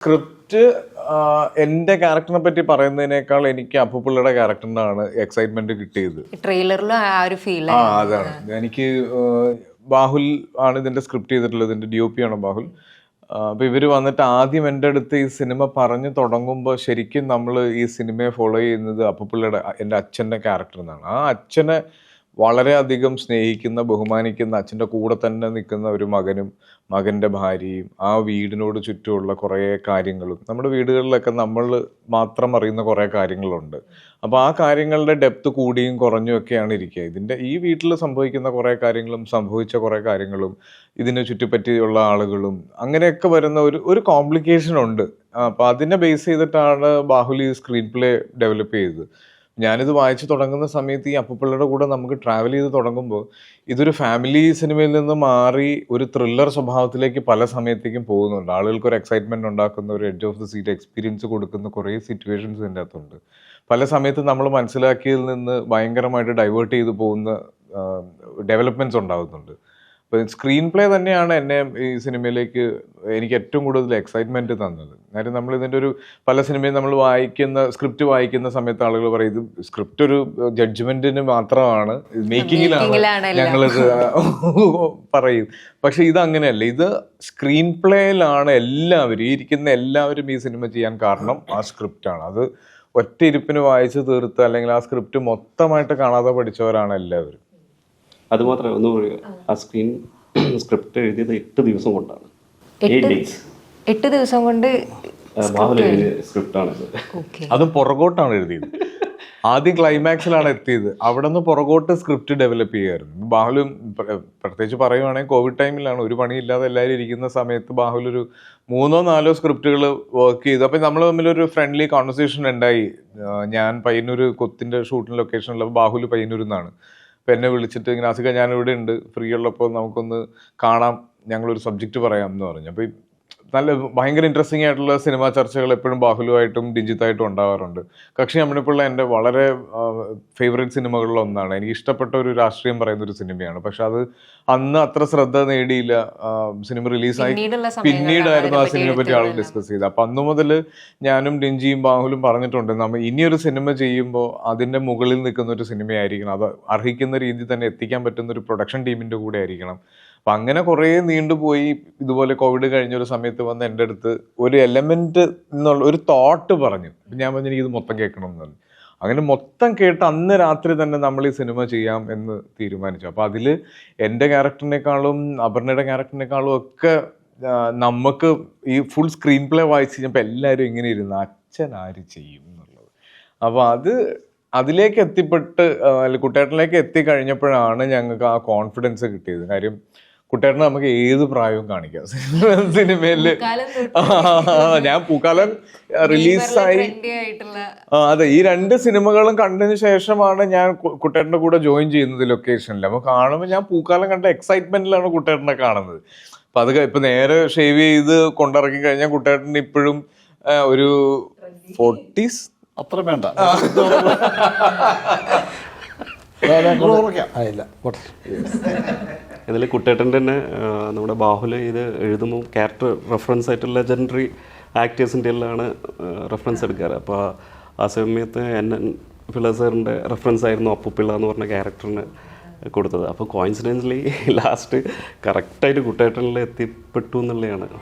Script എന്റെ ക്യാരക്ടറിനെ പറ്റി പറയുന്നതിനേക്കാൾ എനിക്ക് അപ്പുപിള്ളയുടെ ക്യാരക്ടറിനാണ് എക്സൈറ്റ്മെന്റ് കിട്ടിയത്. ട്രെയിലറിലും ആ ഒരു ഫീൽ. അതാണ് എനിക്ക്. ബാഹുൽ ആണ് ഇതിന്റെ സ്ക്രിപ്റ്റ് ചെയ്തിട്ടുള്ളത്, ഇതിന്റെ DOP ആണ് ബാഹുൽ. അപ്പൊ ഇവര് വന്നിട്ട് ആദ്യം എൻ്റെ അടുത്ത് ഈ സിനിമ പറഞ്ഞു തുടങ്ങുമ്പോൾ ശരിക്കും നമ്മൾ ഈ സിനിമയെ ഫോളോ ചെയ്യുന്നത് അപ്പുപിള്ളയുടെ എൻ്റെ അച്ഛൻ്റെ ക്യാരക്ടർ എന്നാണ്. ആ അച്ഛനെ വളരെയധികം സ്നേഹിക്കുന്ന, ബഹുമാനിക്കുന്ന, അച്ഛൻ്റെ കൂടെ തന്നെ നിൽക്കുന്ന ഒരു മകനും മകൻ്റെ ഭാര്യയും ആ വീടിനോട് ചുറ്റുമുള്ള കുറേ കാര്യങ്ങളും, നമ്മുടെ വീടുകളിലൊക്കെ നമ്മൾ മാത്രം അറിയുന്ന കുറേ കാര്യങ്ങളുണ്ട്. അപ്പോൾ ആ കാര്യങ്ങളുടെ ഡെപ്ത് കൂടിയും കുറഞ്ഞും ഒക്കെയാണ് ഇരിക്കുക. ഈ വീട്ടിൽ സംഭവിക്കുന്ന കുറേ കാര്യങ്ങളും സംഭവിച്ച കുറേ കാര്യങ്ങളും ഇതിനെ ചുറ്റിപ്പറ്റിയുള്ള ആളുകളും അങ്ങനെയൊക്കെ വരുന്ന ഒരു കോംപ്ലിക്കേഷൻ ഉണ്ട്. അപ്പോൾ അതിനെ ബേസ് ചെയ്തിട്ടാണ് ബാഹുലി സ്ക്രീൻ പ്ലേ ഡെവലപ്പ് ചെയ്തത്. ഞാനിത് വായിച്ചു തുടങ്ങുന്ന സമയത്ത് ഈ അപ്പുപിള്ളയുടെ കൂടെ നമുക്ക് ട്രാവൽ ചെയ്ത് തുടങ്ങുമ്പോൾ ഇതൊരു ഫാമിലി സിനിമയിൽ നിന്ന് മാറി ഒരു ത്രില്ലർ സ്വഭാവത്തിലേക്ക് പല സമയത്തേക്കും പോകുന്നുണ്ട്. ആളുകൾക്ക് ഒരു എക്സൈറ്റ്മെന്റ് ഉണ്ടാക്കുന്ന, ഒരു edge of the seat experience കൊടുക്കുന്ന കുറേ സിറ്റുവേഷൻസ് ഇതിൻ്റെ അകത്തുണ്ട്. പല സമയത്ത് നമ്മൾ മനസ്സിലാക്കിയതിൽ നിന്ന് ഭയങ്കരമായിട്ട് ഡൈവേർട്ട് ചെയ്ത് പോകുന്ന ഡെവലപ്മെന്റ്സ് ഉണ്ടാകുന്നുണ്ട്. അപ്പോൾ സ്ക്രീൻ പ്ലേ തന്നെയാണ് എന്നെ ഈ സിനിമയിലേക്ക് എനിക്ക് ഏറ്റവും കൂടുതൽ എക്സൈറ്റ്മെന്റ് തന്നത്. കാര്യം നമ്മൾ ഇതിൻ്റെ പല സിനിമയും നമ്മൾ സ്ക്രിപ്റ്റ് വായിക്കുന്ന സമയത്ത് ആളുകൾ പറയും ഇത് സ്ക്രിപ്റ്റ് ഒരു ജഡ്ജ്മെന്റിന് മാത്രമാണ്, മേക്കിങ്ങിലാണ് ഞങ്ങളിത് പറയും. പക്ഷെ ഇത് അങ്ങനെയല്ല, ഇത് സ്ക്രീൻ പ്ലേയിലാണ് എല്ലാവരും, ഈ ഇരിക്കുന്ന എല്ലാവരും ഈ സിനിമ ചെയ്യാൻ കാരണം ആ സ്ക്രിപ്റ്റാണ്. അത് ഒറ്റ ഇരിപ്പിന് വായിച്ച് തീർത്ത് അല്ലെങ്കിൽ ആ സ്ക്രിപ്റ്റ് മൊത്തമായിട്ട് കാണാതെ പഠിച്ചവരാണ് എല്ലാവരും. അതുമാത്രമേ ഒന്ന് പറയുക, ആ സ്ക്രിപ്റ്റ് എഴുതിയത് 8 ദിവസം കൊണ്ടാണ്. 8 ദിവസം കൊണ്ട് സ്ക്രിപ്റ്റാണ്. അതും പുറകോട്ടാണ് എഴുതിയത്. ആദ്യം ക്ലൈമാക്സിലാണ് എത്തിയത്, അവിടെ നിന്ന് പുറകോട്ട് സ്ക്രിപ്റ്റ് ഡെവലപ്പ് ചെയ്യുമായിരുന്നു. ബാഹുലും പ്രത്യേകിച്ച് പറയുവാണെങ്കിൽ കോവിഡ് ടൈമിലാണ്, ഒരു പണിയില്ലാതെ എല്ലാവരും ഇരിക്കുന്ന സമയത്ത് ബാഹുൽ ഒരു 3-4 സ്ക്രിപ്റ്റുകൾ വർക്ക് ചെയ്തു. അപ്പം നമ്മൾ തമ്മിലൊരു ഫ്രണ്ട്ലി കോൺവെർസേഷൻ ഉണ്ടായി. ഞാൻ പയ്യന്നൂർ കൊത്തിൻ്റെ ഷൂട്ടിംഗ് ലൊക്കേഷനിൽ, ബാഹുൽ പയ്യന്നൂരിൽ നിന്നാണ്. അപ്പം എന്നെ വിളിച്ചിട്ട് ഇങ്ങനെ ആസിക ഞാനിവിടെ ഉണ്ട്, ഫ്രീ ഉള്ളപ്പോൾ നമുക്കൊന്ന് കാണാം, ഞങ്ങളൊരു സബ്ജക്റ്റ് പറയാം എന്ന് പറഞ്ഞു. അപ്പോൾ നല്ല ഭയങ്കര ഇൻട്രസ്റ്റിംഗ് ആയിട്ടുള്ള സിനിമാ ചർച്ചകൾ എപ്പോഴും ബാഹുലുമായിട്ടും ഡിജിത്തായിട്ടും ഉണ്ടാവാറുണ്ട്. കക്ഷി അമ്മിണിപ്പിള്ള എൻ്റെ വളരെ ഫേവറേറ്റ് സിനിമകളിലൊന്നാണ്. എനിക്ക് ഇഷ്ടപ്പെട്ട ഒരു രാഷ്ട്രീയം പറയുന്ന ഒരു സിനിമയാണ്. പക്ഷെ അത് അന്ന് അത്ര ശ്രദ്ധ നേടിയില്ല. സിനിമ റിലീസായി പിന്നീടായിരുന്നു ആ സിനിമയെ പറ്റി ആൾ ഡിസ്കസ് ചെയ്തത്. അപ്പം അന്നു മുതൽ ഞാനും ഡിഞ്ചിയും ബാഹുലും പറഞ്ഞിട്ടുണ്ട്, നമ്മൾ ഇനിയൊരു സിനിമ ചെയ്യുമ്പോൾ അതിൻ്റെ മുകളിൽ നിൽക്കുന്ന ഒരു സിനിമയായിരിക്കണം, അത് അർഹിക്കുന്ന രീതിയിൽ തന്നെ എത്തിക്കാൻ പറ്റുന്ന ഒരു പ്രൊഡക്ഷൻ ടീമിൻ്റെ കൂടെ ആയിരിക്കണം. അപ്പം അങ്ങനെ കുറേ നീണ്ടുപോയി. ഇതുപോലെ കോവിഡ് കഴിഞ്ഞൊരു സമയത്ത് വന്ന് എൻ്റെ അടുത്ത് ഒരു എലമെന്റ് എന്നുള്ള ഒരു തോട്ട് പറഞ്ഞു. ഞാൻ പറഞ്ഞു എനിക്കിത് മൊത്തം കേൾക്കണം എന്ന് പറഞ്ഞു. അങ്ങനെ മൊത്തം കേട്ട് അന്ന് രാത്രി തന്നെ നമ്മൾ ഈ സിനിമ ചെയ്യാം എന്ന് തീരുമാനിച്ചു. അപ്പോൾ അതിൽ എൻ്റെ ക്യാരക്ടറിനേക്കാളും അപർണയുടെ ക്യാരക്ടറിനേക്കാളും ഒക്കെ നമുക്ക് ഈ ഫുൾ സ്ക്രീൻ പ്ലേ വായിച്ച് കഴിഞ്ഞപ്പോൾ എല്ലാവരും ഇങ്ങനെ ഇരുന്ന് അച്ഛൻ ആര് ചെയ്യും എന്നുള്ളത്. അപ്പോൾ അതിലേക്ക് എത്തിപ്പെട്ട് കുട്ടേട്ടനിലേക്ക് എത്തിക്കഴിഞ്ഞപ്പോഴാണ് ഞങ്ങൾക്ക് ആ കോൺഫിഡൻസ് കിട്ടിയത്. കാര്യം കുട്ടേട്ടന് നമുക്ക് ഏത് പ്രായവും കാണിക്കാം സിനിമയിൽ. ഞാൻ പൂക്കാലം റിലീസായി, അതെ, ഈ 2 സിനിമകളും കണ്ടതിന് ശേഷമാണ് ഞാൻ കുട്ടേട്ടൻ്റെ കൂടെ ജോയിൻ ചെയ്യുന്നത് ലൊക്കേഷനിൽ. അപ്പോൾ കാണുമ്പോൾ ഞാൻ പൂക്കാലം കണ്ട എക്സൈറ്റ്മെന്റിലാണ് കുട്ടേട്ടനെ കാണുന്നത്. അപ്പം അത് ഇപ്പം നേരെ ഷേവ് ചെയ്ത് കൊണ്ടിറക്കി കഴിഞ്ഞാൽ കുട്ടേട്ടന് ഇപ്പോഴും ഒരു 40s അത്ര വേണ്ട. ഇതിൽ കുട്ടേട്ടൻ്റെ തന്നെ നമ്മുടെ ബാഹുല് ഇത് എഴുതുമ്പോൾ ക്യാരക്ടർ റെഫറൻസ് ആയിട്ടുള്ള ലെജൻഡറി ആക്ടേഴ്സിൻ്റെ എല്ലാമാണ് റെഫറൻസ് എടുക്കാറ്. അപ്പോൾ ആ സമയത്ത് പിള്ള സാറിൻ്റെ റെഫറൻസ് ആയിരുന്നു അപ്പുപിള്ള എന്ന് പറഞ്ഞ ക്യാരക്ടറിന് കൊടുത്തത്. അപ്പോൾ കോയിൻസിഡൻസ്ലി ലാസ്റ്റ് കറക്റ്റായിട്ട് കുട്ടേട്ടനിൽ എത്തിപ്പെട്ടു എന്നുള്ളതാണ്.